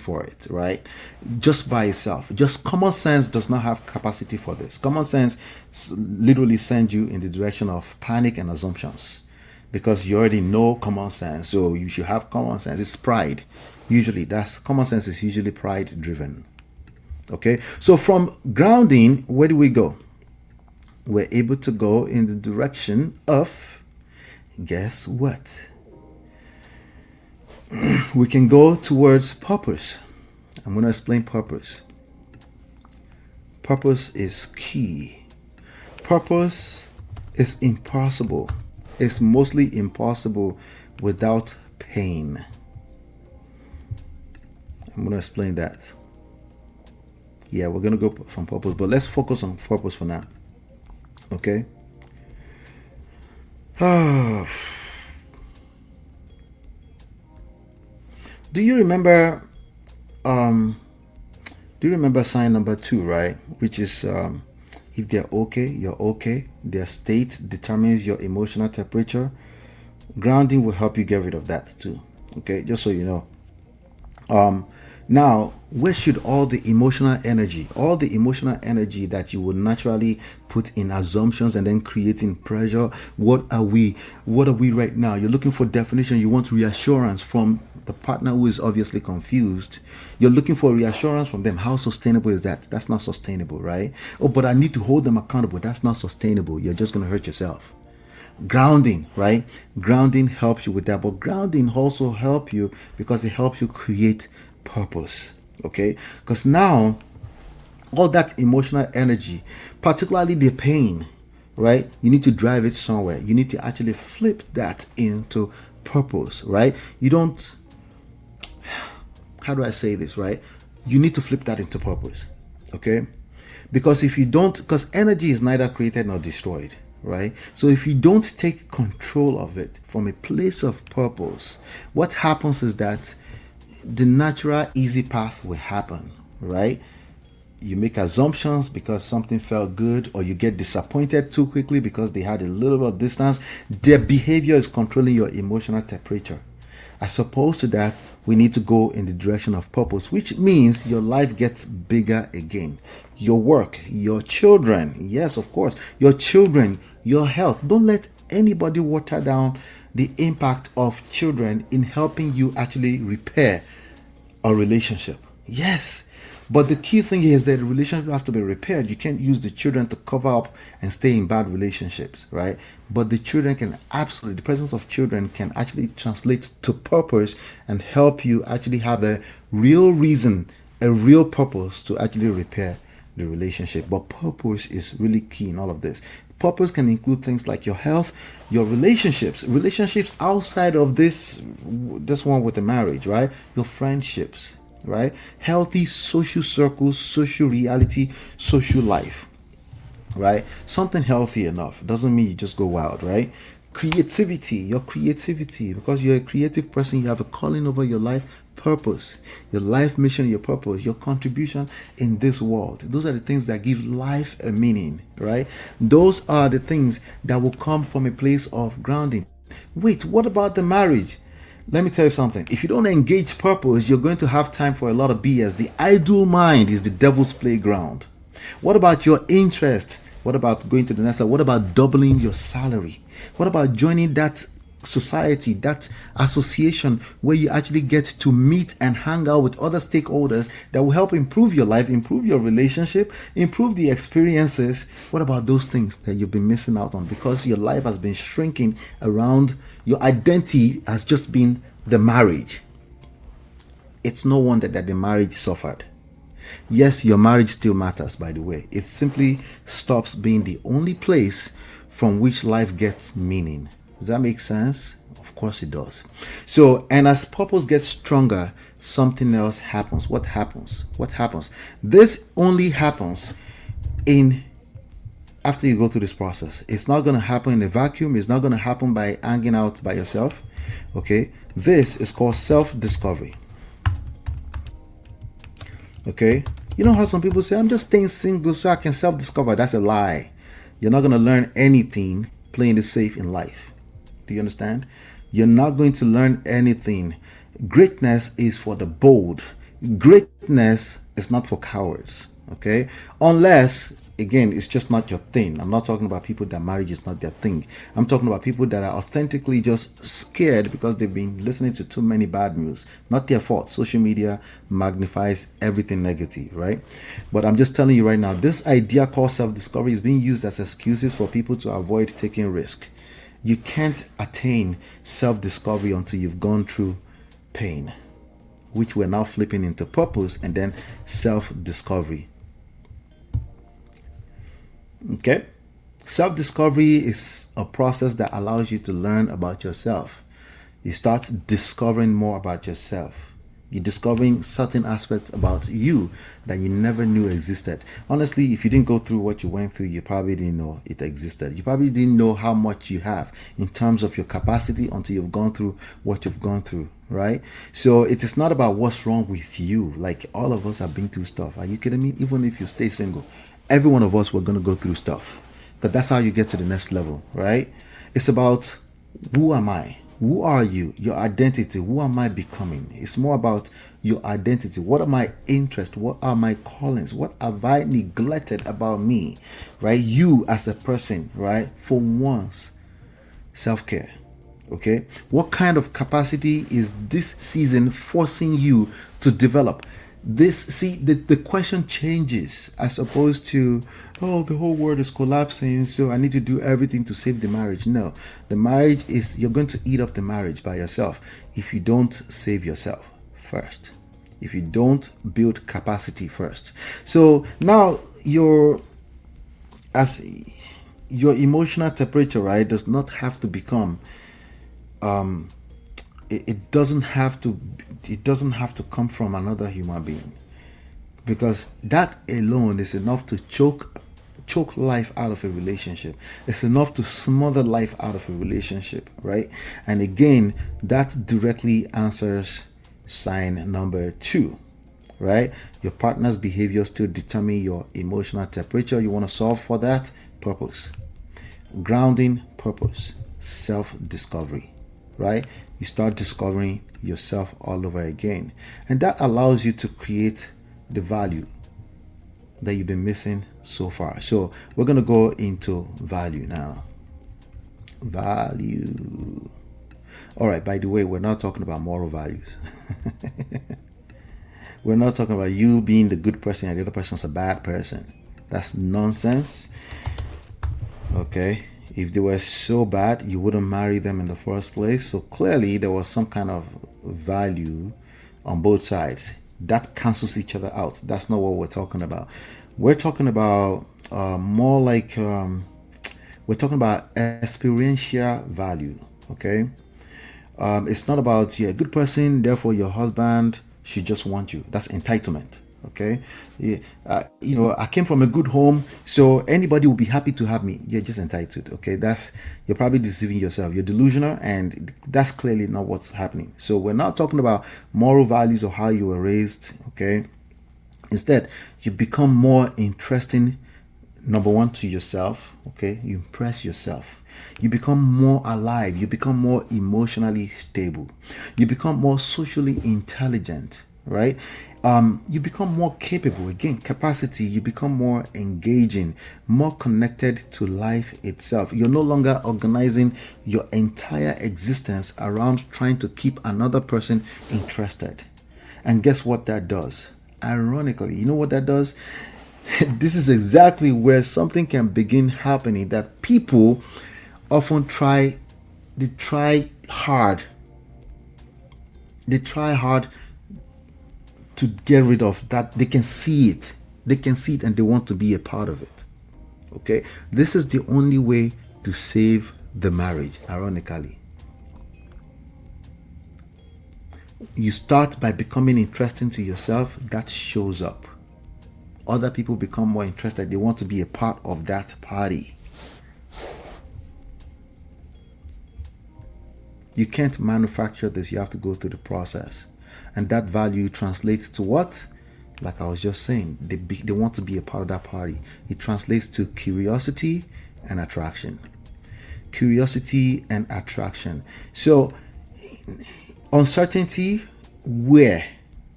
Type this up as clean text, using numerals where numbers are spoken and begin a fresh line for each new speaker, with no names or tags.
for it, right? Just by itself. Just common sense does not have capacity for this. Common sense literally sends you in the direction of panic and assumptions because you already know common sense. So you should have common sense. It's pride. Usually, that's common sense is usually pride driven. Okay, so from grounding, where do we go? We're able to go in the direction of, guess what? We can go towards purpose. I'm going to explain purpose. Purpose is key. Purpose is impossible. It's mostly impossible without pain. I'm going to explain that. Yeah, we're going to go from purpose, but let's focus on purpose for now. Okay? Do you remember sign number 2, right? Which is if they're okay, you're okay. Their state determines your emotional temperature. Grounding will help you get rid of that too. Okay, just so you know. Now, where should all the emotional energy that you would naturally put in assumptions and then creating pressure? What are we right now? You're looking for definition. You want reassurance from the partner who is obviously confused. You're looking for reassurance from them. How sustainable is that? That's not sustainable, right? Oh, but I need to hold them accountable. That's not sustainable. You're just going to hurt yourself. Grounding, right? Grounding helps you with that, but grounding also helps you because it helps you create purpose. Okay, because now all that emotional energy, particularly the pain, right? You need to drive it somewhere. You need to actually flip that into purpose, right? You don't, how do I say this, right? You need to flip that into purpose. Okay, because if you don't, because energy is neither created nor destroyed, right? So if you don't take control of it from a place of purpose, what happens is that the natural easy path will happen, right? You make assumptions because something felt good, or you get disappointed too quickly because they had a little bit of distance. Their behavior is controlling your emotional temperature. As opposed to that, we need to go in the direction of purpose, which means your life gets bigger again. Your work, your children, yes, of course, your children, your health. Don't let anybody water down the impact of children in helping you actually repair a relationship. Yes. But the key thing is that the relationship has to be repaired. You can't use the children to cover up and stay in bad relationships, right? But the children can absolutely, the presence of children can actually translate to purpose and help you actually have a real reason, a real purpose to actually repair the relationship. But purpose is really key in all of this. Purpose can include things like your health, your relationships outside of this one with the marriage, right? Your friendships, right? Healthy social circles, social reality, social life, right? Something healthy enough doesn't mean you just go wild, right? Creativity, your creativity, because you're a creative person, you have a calling over your life, purpose, your life mission, your purpose, your contribution in this world. Those are the things that give life a meaning, right? Those are the things that will come from a place of grounding. Wait, what about the marriage? Let me tell you something. If you don't engage purpose, you're going to have time for a lot of BS. The idle mind is the devil's playground. What about your interest? What about going to the next level? What about doubling your salary? What about joining that society, that association where you actually get to meet and hang out with other stakeholders that will help improve your life, improve your relationship, improve the experiences? What about those things that you've been missing out on because your life has been shrinking around, your identity has just been the marriage? It's no wonder that the marriage suffered. Yes, your marriage still matters, by the way. It simply stops being the only place from which life gets meaning. Does that make sense? Of course it does. So, and as purpose gets stronger, something else happens. What happens? This only happens after you go through this process. It's not going to happen in a vacuum. It's not going to happen by hanging out by yourself. Okay? This is called self-discovery. Okay? You know how some people say, I'm just staying single so I can self-discover. That's a lie. You're not going to learn anything playing it safe in life. Do you understand? You're not going to learn anything. Greatness is for the bold. Greatness is not for cowards, okay? Unless, again, it's just not your thing. I'm not talking about people that marriage is not their thing. I'm talking about people that are authentically just scared because they've been listening to too many bad news. Not their fault. Social media magnifies everything negative, right? But I'm just telling you right now, this idea called self-discovery is being used as excuses for people to avoid taking risk. You can't attain self-discovery until you've gone through pain, which we're now flipping into purpose and then self-discovery. Okay? Self-discovery is a process that allows you to learn about yourself. You start discovering more about yourself. You're discovering certain aspects about you that you never knew existed. Honestly, if you didn't go through what you went through, you probably didn't know it existed. You probably didn't know how much you have in terms of your capacity until you've gone through what you've gone through, right? So it is not about what's wrong with you. Like, all of us have been through stuff. Are you kidding me? Even if you stay single, every one of us, we're going to go through stuff. But that's how you get to the next level, right? It's about, who am I? Who are you? Your identity. Who am I becoming? It's more about your identity. What are my interests? What are my callings? What have I neglected about me? Right? You as a person, right? For once, self-care. Okay? What kind of capacity is this season forcing you to develop? The question changes, as opposed to, oh, the whole world is collapsing, so I need to do everything to save the marriage. No, the marriage is, you're going to eat up the marriage by yourself if you don't save yourself first, if you don't build capacity first. So now your emotional temperature, right, does not have to become it doesn't have to come from another human being, because that alone is enough to choke life out of a relationship. It's enough to smother life out of a relationship, right? And again, that directly answers sign number 2, right? Your partner's behavior still determine your emotional temperature. You want to solve for that. Purpose, grounding, purpose, self-discovery, right? You start discovering yourself all over again, and that allows you to create the value that you've been missing so far. So we're going to go into value now. Value. All right, by the way, we're not talking about moral values. We're not talking about you being the good person and the other person's a bad person. That's nonsense. Okay? If they were so bad, you wouldn't marry them in the first place. So clearly there was some kind of value on both sides. That cancels each other out. That's not what we're talking about. We're talking about more like we're talking about experiential value. Okay? It's not about you're a good person, therefore your husband should just want you. That's entitlement. Okay, yeah, I came from a good home, so anybody will be happy to have me. You're just entitled. Okay, you're probably deceiving yourself. You're delusional, and that's clearly not what's happening. So we're not talking about moral values or how you were raised. Okay, instead, you become more interesting. Number one, to yourself. Okay, you impress yourself. You become more alive. You become more emotionally stable. You become more socially intelligent. Right? You become more capable. Again, capacity. You become more engaging, more connected to life itself. You're no longer organizing your entire existence around trying to keep another person interested. And guess what that does? Ironically, you know what that does? This is exactly where something can begin happening, that people often try hard to get rid of that. They can see it and they want to be a part of it. Okay, this is the only way to save the marriage. Ironically, you start by becoming interesting to yourself. That shows up. Other people become more interested. They want to be a part of that party. You can't manufacture this. You have to go through the process. And that value translates to what? Like I was just saying, they want to be a part of that party. It translates to curiosity and attraction. Curiosity and attraction. So, uncertainty, where?